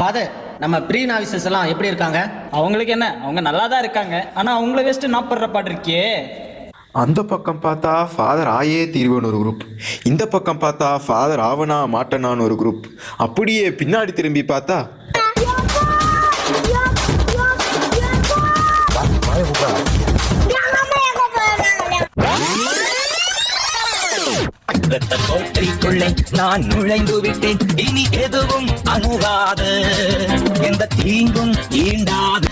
Father, நம்ம pre நாவிசஸ் எல்லாம் எப்படி இருக்காங்க? அவங்களுக்கு என்ன, அவங்க நல்லா தான் இருக்காங்க. ஆனா அவங்கள வெஸ்ட் நான் படுற பாடு இருக்கே. அந்த பக்கம் பார்த்தா ஃபாதர் ஆயே தீர்வன் ஒரு குரூப், இந்த பக்கம் பார்த்தா ஃபாதர் ஆவனா மாட்டனான்னு ஒரு குரூப், அப்படியே பின்னாடி திரும்பி பார்த்தா கோட்டைக்குள்ளே நான் நுழைந்து விட்டேன், இனி எதுவும் அணுகாது, எந்த தீங்கும் ஈண்டாது.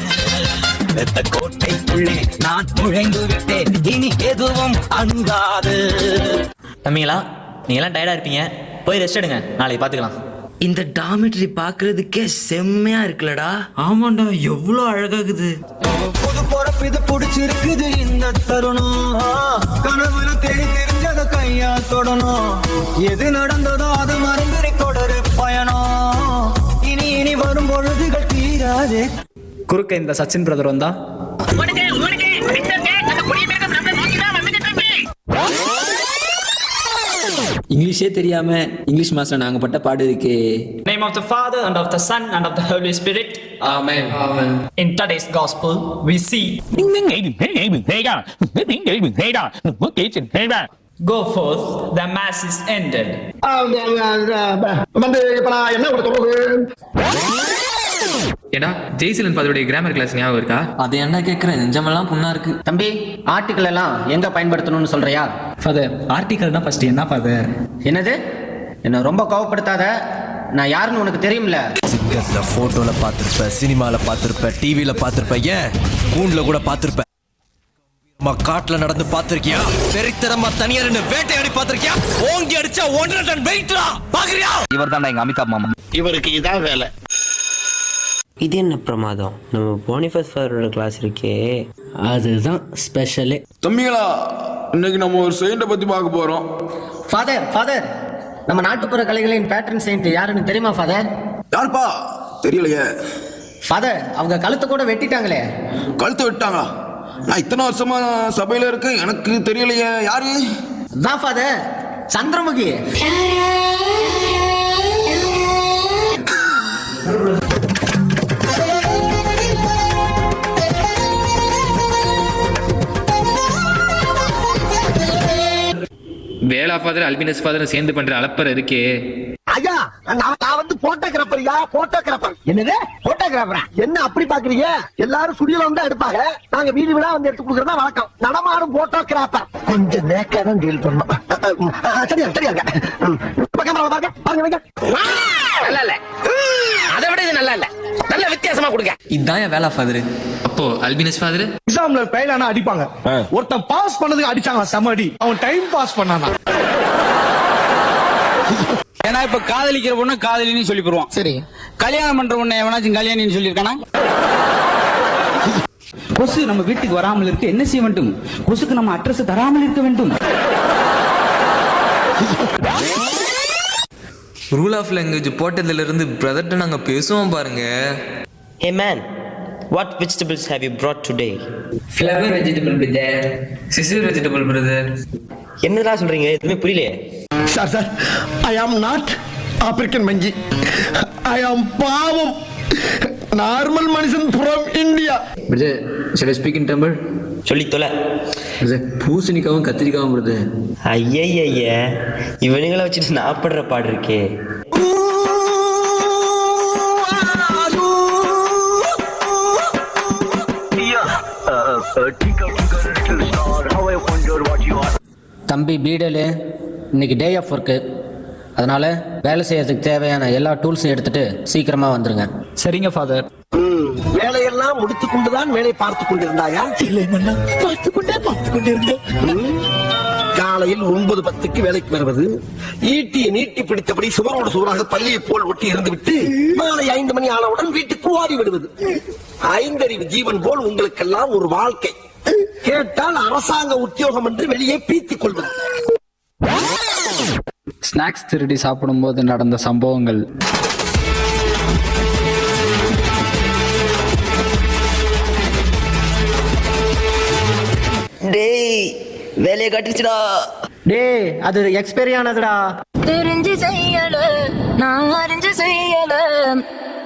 கோட்டைக்குள்ளே நான் நுழைந்து விட்டேன், இனி எதுவும் அணுகாது. தம்பிங்களா, நீங்க எல்லாம் டயர்டா இருப்பீங்க, போய் ரெஸ்ட் எடுங்க, நாளைக்கு பாத்துக்கலாம். இந்த டாமிட்ரி பாக்குறதுக்கே செம்மையா இருக்குல்லடா. ஆமாண்டா, எவ்வளவு அழகாகுது. புது பொறப்பு இது பிடிச்சிருக்குது இந்த தருணம், கனவுல தேடி தெரிஞ்சத கையா தொடணும், எது நடந்ததோ அது மறந்துரை தொடரு பயணம், இனி இனி வரும் பொழுதுகள் தீராதே. குறுக்க இந்த சச்சின் பிரதர் வந்தா இங்கிலீஷே தெரியாம இங்கிலீஷ் மாஸ்டர் நாங்க பட்ட பாடு இருக்கே. name of the Father and of the Son and of the Holy Spirit. Amen. In today's gospel we see, go forth, the mass is ended. வந்து இப்ப நான் என்ன ஒரு சொல்றது? ஏடா, ஜெய்சிலன் ஃபாதருடைய கிராமர் கிளாஸ் ஞாபகம் இருக்கா? அதை என்ன கேட்கறேன், நெஞ்சமெல்லாம் புண்ணா இருக்கு. தம்பி, ஆர்டிக்கல் எல்லாம் எங்க பயன்படுத்தணும்னு சொல்றியா? ஃபாதர், ஆர்டிகல்னா ஃபர்ஸ்ட் என்ன ஃபாதர்? என்னது? என்ன ரொம்ப கோவப்படுத்தாத, நான் யாருன்னு உனக்கு தெரியும்ல. சிங்கத்துல போட்டோல பாத்திருப்ப, சினிமால பாத்திருப்ப, டிவில பாத்திருப்ப, ஏன் கூண்டுல கூட பாத்திருப்ப. காட்டுல நடந்து பாத்திருக்கியா? பெரித்தரமா தனியா நின்னு வேட்டையாடி பாத்திருக்கியா? ஓங்கி அடிச்சா 1.5 டன் வெயிட்ரா பாக்குறியா? இவர் தான் எங்க அமிதாப் மாமா. இவருக்கு இதான் வேலை. இது என்ன பிரமாதம், நம்ம போனிஃபஸ் ஃபாதரோட கிளாஸ் இருக்கே, அதுதான் ஸ்பெஷலே. தம்பிங்களா, இன்னைக்கு நம்ம ஒரு செயின்ட்டை பத்தி பார்க்க போறோம். ஃபாதர், ஃபாதர், நம்ம நாட்டுப்புற கலைகளின் பேட்ரன் செயின்ட் யாருன்னு தெரியுமா ஃபாதர்? யாருப்பா? தெரியலையே. ஃபாதர், அவங்க கழுத்தை கூட வெட்டிட்டாங்களே. கழுத்தை விட்டாங்களா? நான் இத்தனை வருஷமா சபையில இருக்கு, எனக்கு தெரியலையே. யாரு? தான் ஃபாதர், சந்திரமுகி. வேளா ஃபாதர் அல்பினஸ் ஃபாதர் சேர்ந்து பண்ற அலப்பற இருக்கே. ஐயா, நான் வந்து போட்டோகிராஃபர்யா, போட்டோகிராஃபர். என்னது போட்டோகிராஃபரா? என்ன அப்படி பாக்குறீங்க? எல்லாரும் ஸ்டுடியோல வந்து எடுப்பாங்க, நாங்க வீடு வீடா வந்து எடுத்து கொடுக்கறதா வழக்கம். நடமாடும் போட்டோகிராஃபர். கொஞ்சம் நேக்கா தான் டீல் பண்ணணும். சரியா சரியா. கேமரா பாருங்க பாருங்க. நல்லா இல்ல, அதை விட இது நல்லா இல்ல, நல்ல வித்தியாசமா கொடுங்க. இதுதான் என் வேலை ஃபாதர். அப்போ அல்பினஸ் ஃபாதர் எக்ஸாம்ல ஃபெயில் ஆனா அடிப்பாங்க, ஒருத்தன் பாஸ் பண்ணதுக்கு அடிச்சாங்க செமடி, அவன் டைம் பாஸ் பண்ணானா. ஏன்னா இப்ப காதலிக்கிற பொண்ணு காதலின்னு சொல்லி போடுவான். சரி, கல்யாணம் பண்ற பொண்ணு எவனாச்சும் கல்யாணின்னு சொல்லியிருக்கானா? கொசு நம்ம வீட்டுக்கு வராமல் இருக்க என்ன செய்ய வேண்டும்? கொசுக்கு நம்ம அட்ரஸ் தராமல் இருக்க வேண்டும். ரூல் ஆஃப் லாங்குவேஜ் போட்டதுல இருந்து பிரதர்ட்ட நாங்க பேசுவோம் பாருங்க. Hey man, what vegetables have you brought today? Flower vegetable brother, Cecil vegetable brother. என்னடா சொல்றீங்க, எதுவுமே புரியலையே. Sir sir, I am not African மஞ்சி, ஐ ஆம் பாவம் நார்மல் மனுஷன் from India. Brother, should I speak in Tamil? சொல்லி தொலை. பிரதர், பூசணிக்காவும் கத்திரிக்காவும் பிரதர். ஐயய்ய, இவனுங்களை வச்சுட்டு நான் படுற பாடு இருக்கே. தம்பி பீடலு, இன்னைக்கு டே ஆஃப் ஒர்க்கு, அதனால வேலை செய்யறதுக்கு தேவையான எல்லா டூல்ஸும் எடுத்துட்டு சீக்கிரமா வந்துருங்க. சரிங்க ஃபாதர். வேலையெல்லாம் முடித்துக் கொண்டுதான் வேலை பார்த்துக் கொண்டிருந்தாயா? இல்லை மன்னா, பார்த்துக் கொண்டிருந்தேன். காலையில் 9:10 வேலைக்கு வருவது, ஈட்டியை நீட்டி பிடித்தபடி சுவரோடு சுவராக பள்ளியை போல் ஒட்டி இருந்துவிட்டு மாலை 5 மணி ஆனவுடன் வீட்டுக்கு ஓடி விடுவது. 5 அறிவு ஜீவன் போல் உங்களுக்கெல்லாம் ஒரு வாழ்க்கை. கேட்டால் அரசாங்க உத்தியோகம் என்று வெளியே பீத்திக் கொள்வது. ஸ்நாக்ஸ் திருடி சாப்பிடும் போது நடந்த சம்பவங்கள். டேய், வேலையை கட்டிச்சுடா. டேய், அது எக்ஸ்பைரி ஆனதுடா. தெரிஞ்சு செய்யல, நான் அறிஞ்சு செய்யல,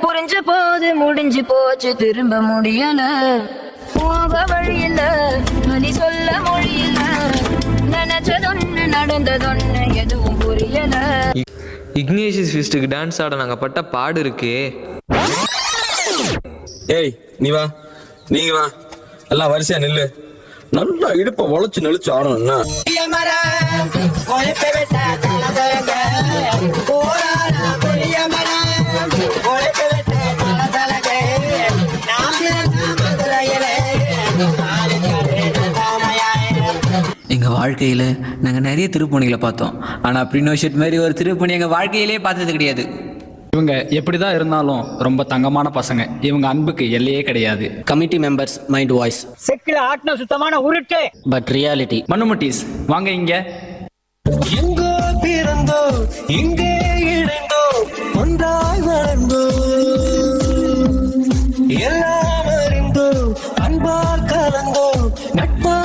புரிஞ்ச போது முடிஞ்சு போச்சு திரும்ப முடியல போக வழியில வழி சொல்ல மொழியில நினைச்சதொன்னு நடந்ததொன்னு எதுவும் புரியல. இக்னேஷியஸ் ஃபீஸ்டுக்கு டான்ஸ் ஆட நாங்கள் பட்ட பாடு இருக்கே. ஏய் நீ வா, நீங்க வா, எல்லாம் வரிசையா நில்லு. நல்லா இடுப்ப உழைச்சு நெளிச்சு ஆடணும்னா எங்கள் வாழ்க்கையில் நாங்கள் நிறைய திருப்பணிகளை பார்த்தோம். ஆனால் பிரினோஷெட் மாதிரி ஒரு திருப்பணி எங்கள் வாழ்க்கையிலே பார்த்தது கிடையாது. இவங்க எப்படிதான் இருந்தாலும் ரொம்ப தங்கமான பசங்க. இவங்க அன்புக்கு எல்லையே கிடையாது. கமிட்டி மெம்பர்ஸ் மைண்ட் வாய்ஸ் செக்கில ஆட்டின சுத்தமான உருட்டு. But reality. மண்ணுமுட்டீஸ் வாங்க இங்க. எங்கோ பிறந்தோ இங்கே இணைந்தோ ஒன்றாய் வளர்ந்தோ எல்லாம் அறிந்தோ அன்பால் கலந்தோ நட்பா